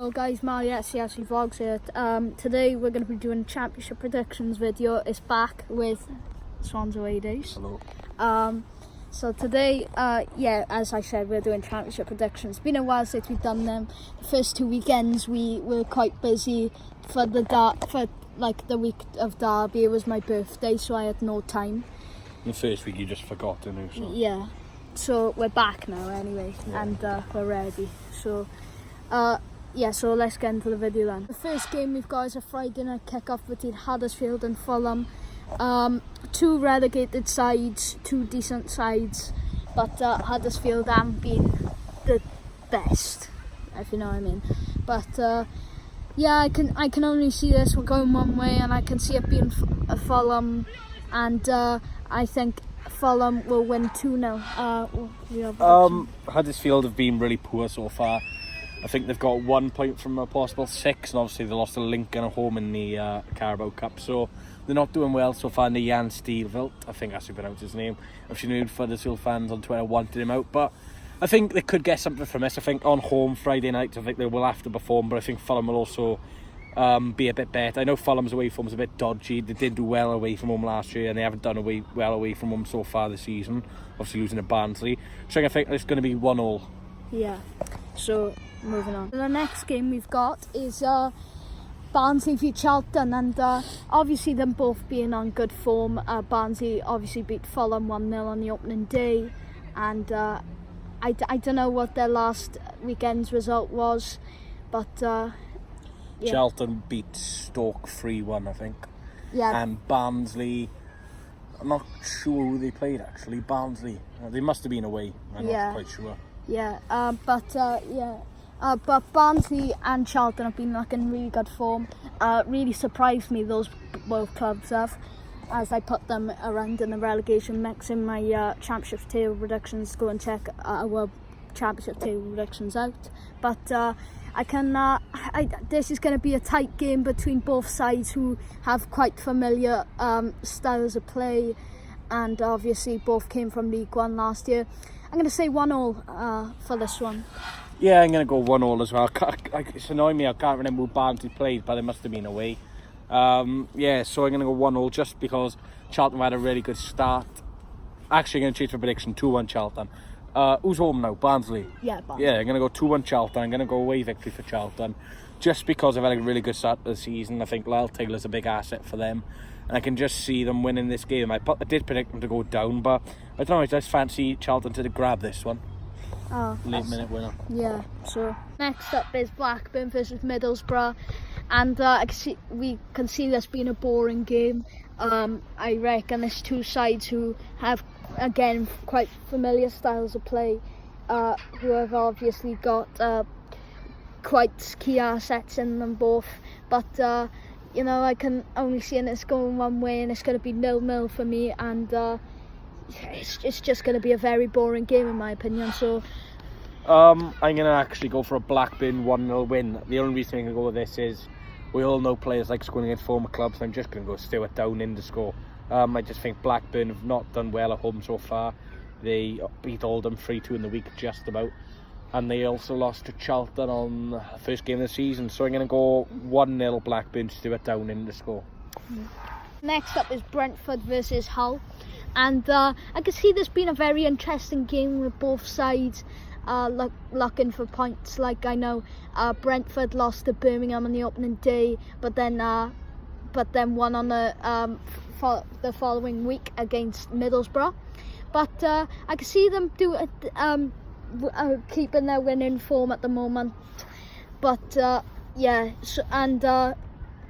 Hello guys, Marley at CRC Vlogs here. Today we're going to be doing a championship predictions video. It's back with Swans away days. Hello. So today, as I said, we're doing championship predictions. It's been a while since we've done them. The first 2 weekends we were quite busy for the week of Derby. It was my birthday, so I had no time. The first week you just forgot, didn't you? So. Yeah. So we're back now anyway, and we're ready. So. So let's get into the video then. The first game we've got is a Friday night kick-off between Huddersfield and Fulham. Two relegated sides, two decent sides, but Huddersfield haven't been the best, if you know what I mean. But I can only see this going one way, and I can see it being Fulham, and I think Fulham will win 2-0. Huddersfield have been really poor so far. I think they've got 1 point from a possible 6, and obviously they lost to Lincoln at home in the Carabao Cup, so they're not doing well so far. And the Jan Steelveld, I think that's how you pronounce his name. I've seen Huddersfield fans on Twitter wanted him out, but I think they could get something from this. I think on home Friday night, I think they will have to perform, but I think Fulham will also be a bit better. I know Fulham's away from home is a bit dodgy. They did do well away from home last year, and they haven't done well away from home so far this season, obviously losing to Barnsley. So I think it's going to be 1-1. Yeah, so moving on. The next game we've got is Barnsley v Charlton, and obviously them both being on good form. Barnsley obviously beat Fulham 1-0 on the opening day, and I don't know what their last weekend's result was, but Charlton beat Stoke 3-1, I think. Yeah. And Barnsley, I'm not sure who they played actually. Barnsley, they must have been away. I'm not quite sure. Yeah, but Barnsley and Charlton have been in really good form. Really surprised me, those both clubs have, as I put them around in the relegation mix in my championship table predictions. Go and check our championship table predictions out. But this is going to be a tight game between both sides who have quite familiar styles of play, and obviously both came from League One last year. I'm going to say 1-0 for this one. Yeah, I'm going to go 1-0 as well. It's annoying me, I can't remember who Barnsley played, but they must have been away. So I'm going to go 1-0 just because Charlton had a really good start. Actually, I'm going to change my prediction, 2-1 Charlton. Who's home now? Barnsley? Yeah, Barnsley. Yeah, I'm going to go 2-1 Charlton. I'm going to go away victory for Charlton. Just because they've had a really good start to the season. I think Lyle Taylor's a big asset for them. And I can just see them winning this game. I did predict them to go down, but I don't know, I just fancy Charlton to grab this one. Late minute winner. Yeah, so next up is Blackburn versus Middlesbrough, and we can see this being a boring game. I reckon there's two sides who have, again, quite familiar styles of play, who have obviously got quite key assets in them both, but I can only see this going one way, and it's going to be 0-0 for me, and it's just going to be a very boring game in my opinion. So I'm going to actually go for a Blackburn 1-0 win. The only reason I'm going to go with this is we all know players like scoring against former clubs, so I'm just going to go Stewart down in the score. I just think Blackburn have not done well at home so far. They beat Oldham 3-2 in the week just about, and they also lost to Charlton on the first game of the season. So I'm going to go 1-0 Blackburn, Stewart down in the score. Next up is Brentford versus Hull, and I can see this being a very interesting game with both sides looking for points. Like, I know Brentford lost to Birmingham on the opening day, but then won on the following week against Middlesbrough. But I can see them keeping their winning form at the moment. But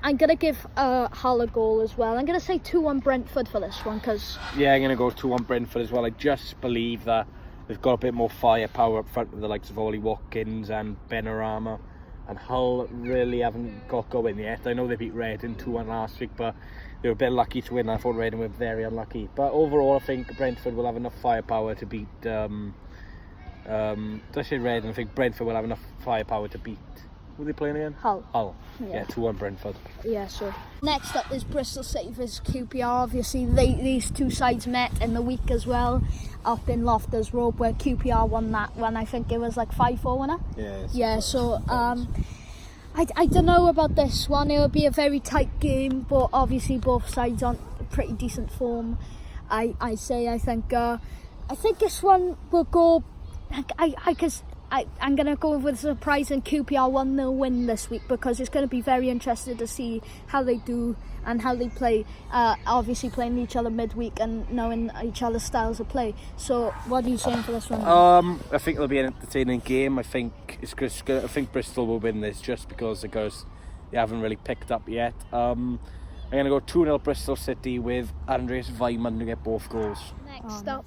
I'm going to give Hull a goal as well. I'm going to say 2-1 Brentford for this one. I'm going to go 2-1 Brentford as well. I just believe that they've got a bit more firepower up front with the likes of Ollie Watkins and Benrahma. And Hull really haven't got going yet. I know they beat Reading 2-1 last week, but they were a bit lucky to win. I thought Reading were very unlucky. But overall, I think Brentford will have enough firepower to beat... did I say Reading? I think Brentford will have enough firepower to beat... Who are they playing again? Hull. Yeah, 2-1 Brentford. Yeah, so next up is Bristol City versus QPR. Obviously, these two sides met in the week as well, up in Loftus Road, where QPR won that one. I think it was like 5-4 winner. Yes. Yeah, so I don't know about this one. It'll be a very tight game, but obviously both sides on pretty decent form. I think this one will go. I'm going to go with a surprising QPR 1-0 win this week, because it's going to be very interesting to see how they do and how they play. Obviously playing each other midweek and knowing each other's styles of play. So what are you saying for this one? I think it'll be an entertaining game. I think Bristol will win this just because they haven't really picked up yet. I'm going to go 2-0 Bristol City with Andreas Weimann to get both goals. Next up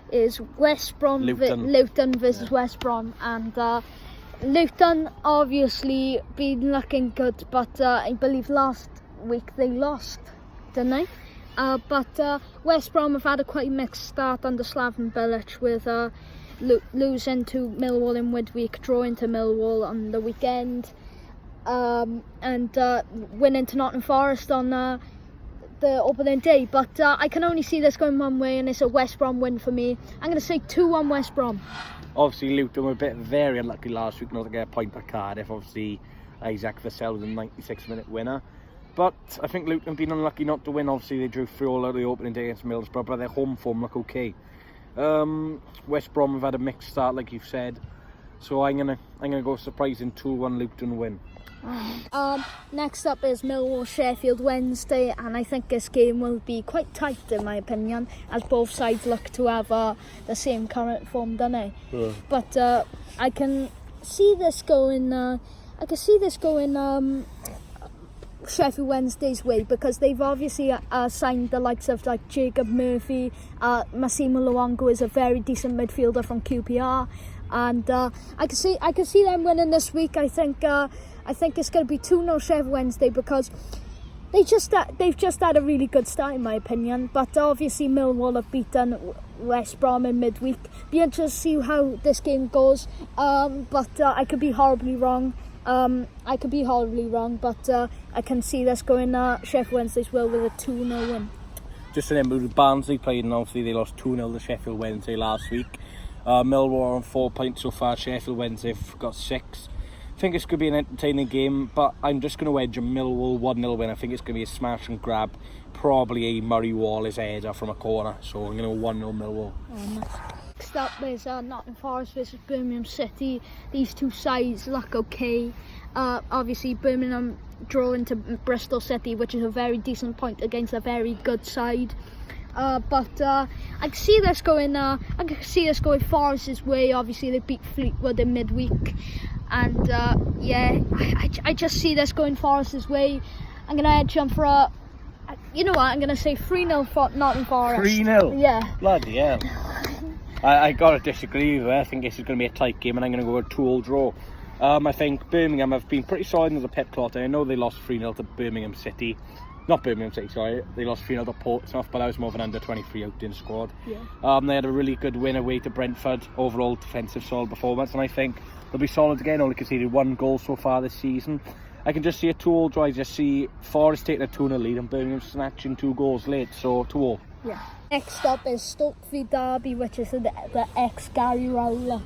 is West Brom Luton versus West Brom, and Luton obviously been looking good, but I believe last week they lost, didn't they? But West Brom have had a quite mixed start under Slaven Bilic, with losing to Millwall in midweek, drawing to Millwall on the weekend, and winning to Nottingham Forest on the opening day. But I can only see this going one way, and it's a West Brom win for me. I'm going to say 2-1 West Brom. Obviously Luton were very unlucky last week not to get a point at Cardiff. Obviously Isaac Vassell was a 96-minute winner, but I think Luton have been unlucky not to win. Obviously they drew 3-all out of the opening day against Middlesbrough, but their home form look okay. West Brom have had a mixed start, like you've said, so I'm gonna go surprising 2-1 Luton win. Next up is Millwall Sheffield Wednesday, and I think this game will be quite tight in my opinion, as both sides look to have the same current form, don't they? Yeah. But I can see this going. Sheffield Wednesday's way, because they've obviously signed the likes of like Jacob Murphy. Massimo Luongo is a very decent midfielder from QPR, and I can see them winning this week. I think it's going to be 2-0 Sheffield Wednesday, because they've just had a really good start in my opinion. But obviously Millwall have beaten West Brom in midweek. Be interested to see how this game goes. But I could be horribly wrong. But I can see this going Sheffield Wednesday's will with a 2-0 win. Just remember with Barnsley played, and obviously they lost 2-0 to Sheffield Wednesday last week. Millwall on 4 points so far. Sheffield Wednesday have got 6. I think it's going to be an entertaining game, but I'm just going to wedge a Millwall 1-0 win. I think it's going to be a smash and grab, probably a Murray Wallace header from a corner. So I'm going to go 1-0 Millwall. Next up is Nottingham Forest versus Birmingham City. These two sides look okay. Obviously Birmingham drawing to Bristol City, which is a very decent point against a very good side. But I can see this going. Forest's way. Obviously they beat Fleetwood in midweek, and I just see this going Forest's way. I'm gonna edge them for a. You know what? I'm gonna say 3-0 for Nottingham Forest. 3-0. Yeah. Bloody hell. I gotta disagree with you. I think this is gonna be a tight game, and I'm gonna go with a 2-2 draw. I think Birmingham have been pretty solid under Pep Clotter. I know they lost 3-0 to Birmingham City. Not Birmingham City, sorry. They lost 3-0 to Portsmouth, but that was more of an under-23 outing squad. Yeah. They had a really good win away to Brentford. Overall defensive solid performance, and I think they'll be solid again. Only conceded 1 goal so far this season. I can just see a 2-2 draw. I just see Forest taking a 2-0 lead and Birmingham snatching 2 goals late. So 2-2. Yeah. Next up is Stoke v Derby, which is the ex-Gary Rowlett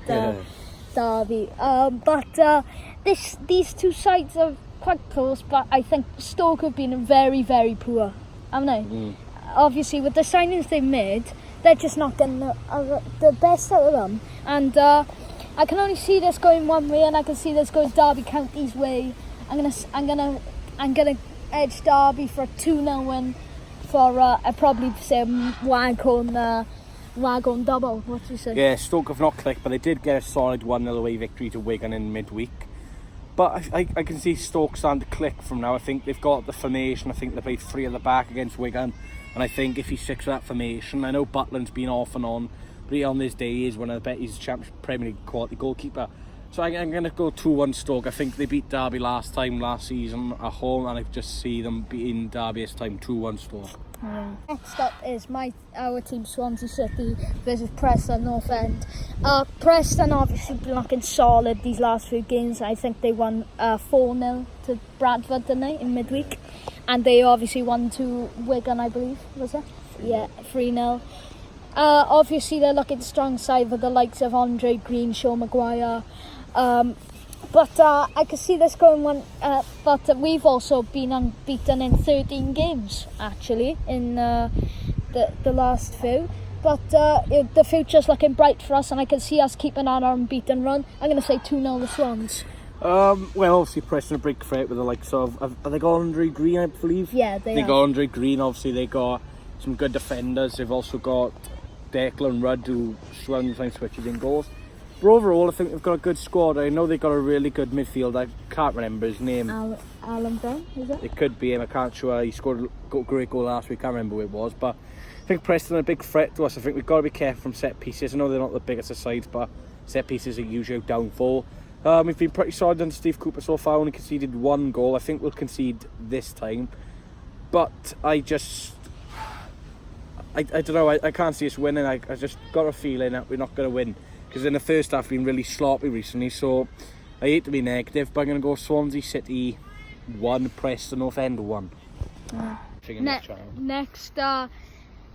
Derby. But these two sides are quite close, but I think Stoke have been very, very poor, haven't they? Obviously, with the signings they've made, they're just not getting the best out of them. And I can only see this going one way, and I can see this going Derby County's way. I'm gonna edge Derby for a 2-0 win for I'd probably say Wagon double. What do you say? Yeah, Stoke have not clicked, but they did get a solid 1-0 away victory to Wigan in midweek. But I can see Stoke starting to click from now. I think they've got the formation. I think they played 3 at the back against Wigan, and I think if he sticks with that formation, I know Butland's been off and on, but he on this day he is one of the best. He's a Premier League quality goalkeeper. So I'm going to go 2-1 Stoke. I think they beat Derby last season at home, and I just see them beating Derby this time 2-1 Stoke. Next up is our team Swansea City versus Preston North End. Preston obviously been looking solid these last few games. I think they won 4-0 to Brentford tonight in midweek, and they obviously won to Wigan, I believe, was it? Yeah, 3-0. Obviously they're looking strong side with the likes of Andre Green, Shaw Maguire. But I can see this going one. But we've also been unbeaten in 13 games, actually, in the last few. But the future's looking bright for us, and I can see us keeping on our unbeaten run. I'm going to say 2-0 the Swans. Well, obviously Preston a big threat with the likes of, have they got Andre Green, I believe? Yeah, they got Andre Green. Obviously they got some good defenders. They've also got Declan Rudd, who sometimes switches in goals. But overall, I think they've got a good squad. I know they've got a really good midfield. I can't remember his name. Alan Brown, is it? It could be him. I can't sure. He scored a great goal last week. I can't remember who it was. But I think Preston are a big threat to us. I think we've got to be careful from set pieces. I know they're not the biggest of sides, but set pieces are usually a downfall. We've been pretty solid under Steve Cooper so far. Only conceded 1 goal. I think we'll concede this time. But I don't know. I can't see us winning. I just got a feeling that we're not going to win. Because in the first half, we've been really sloppy recently. So I hate to be negative, but I'm going to go Swansea City 1, Preston North End 1.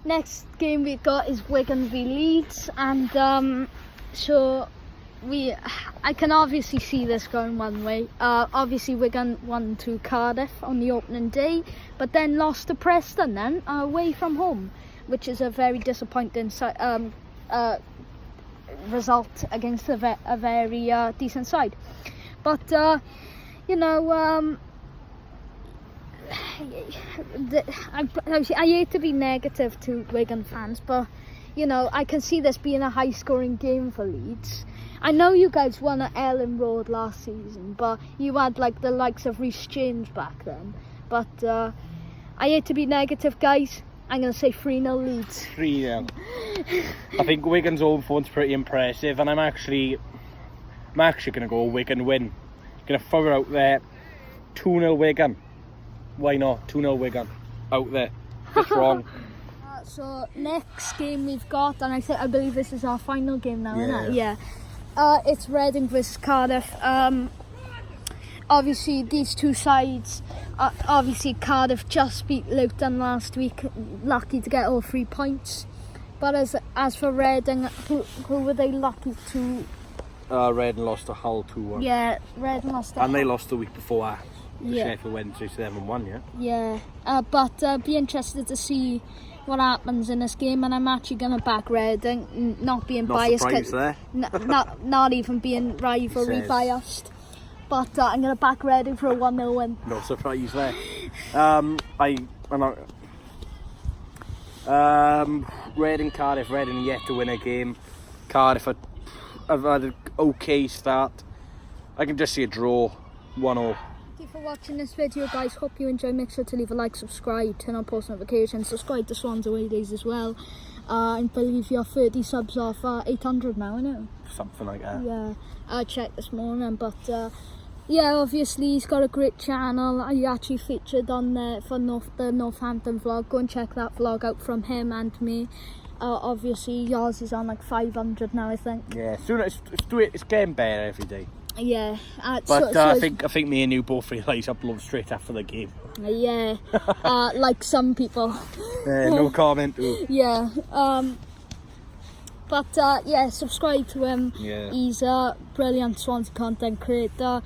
Next game we've got is Wigan v Leeds, and so I can obviously see this going one way. Obviously Wigan won to Cardiff on the opening day, but then lost to Preston then away from home, which is a very disappointing result against a very decent side. But I hate to be negative to Wigan fans, but I can see this being a high scoring game for Leeds. I know you guys won at Ellen Road last season, but you had like the likes of Rhys Prediction back then. But I hate to be negative, guys. I'm going to say 3-0 Leeds. 3-0. I think Wigan's home form's pretty impressive, and I'm actually going to go Wigan win. Going to throw it out there. 2-0 Wigan. Why not? 2-0 Wigan. Out there. It's wrong. So next game we've got, and I believe this is our final game now, isn't it? Yeah. It's Reading vs Cardiff. Obviously these two sides, obviously Cardiff just beat Luton last week, lucky to get all 3 points. But as for Reading, who were they lucky to? Reading lost to Hull 2-1. Yeah, Reading lost to And they lost the week before that. Yeah. Sheffield went 7-1, yeah? Yeah, but be interested to see what happens in this game, and I'm actually going to back Reading, not being biased. There. Not even being rivalry biased. But I'm going to back Reading for a 1-0 win. No surprise there. Reading, Cardiff. Reading yet to win a game. Cardiff have had an okay start. I can just see a draw, 1-0. Thank you for watching this video, guys. Hope you enjoy. Make sure to leave a like, subscribe, turn on post notifications, subscribe to Swans Away Days as well. I believe you're 30 subs off 800 now, isn't it? Something like that. Yeah, I checked this morning, but yeah, obviously he's got a great channel. I actually featured on there for the Northampton vlog. Go and check that vlog out from him and me. Obviously yours is on like 500 now, I think. Yeah, soon it's getting better every day. Yeah, but I think me and you both realise upload straight after the game. Yeah, like some people. No comment. Yeah, but yeah, subscribe to him. Yeah. He's a brilliant Swansea content creator.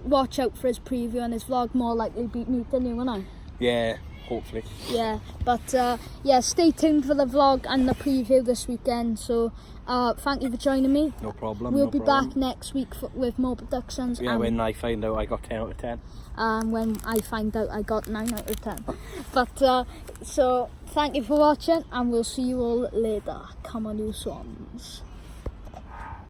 Watch out for his preview and his vlog. More likely beat me than you, won't I? Yeah, hopefully. Yeah, but yeah, stay tuned for the vlog and the preview this weekend. So thank you for joining me. No problem. We'll be back next week with more predictions. Yeah, when I find out I got 10 out of 10. When I find out I got 9 out of 10. But so thank you for watching, and we'll see you all later. Come on, you Swans.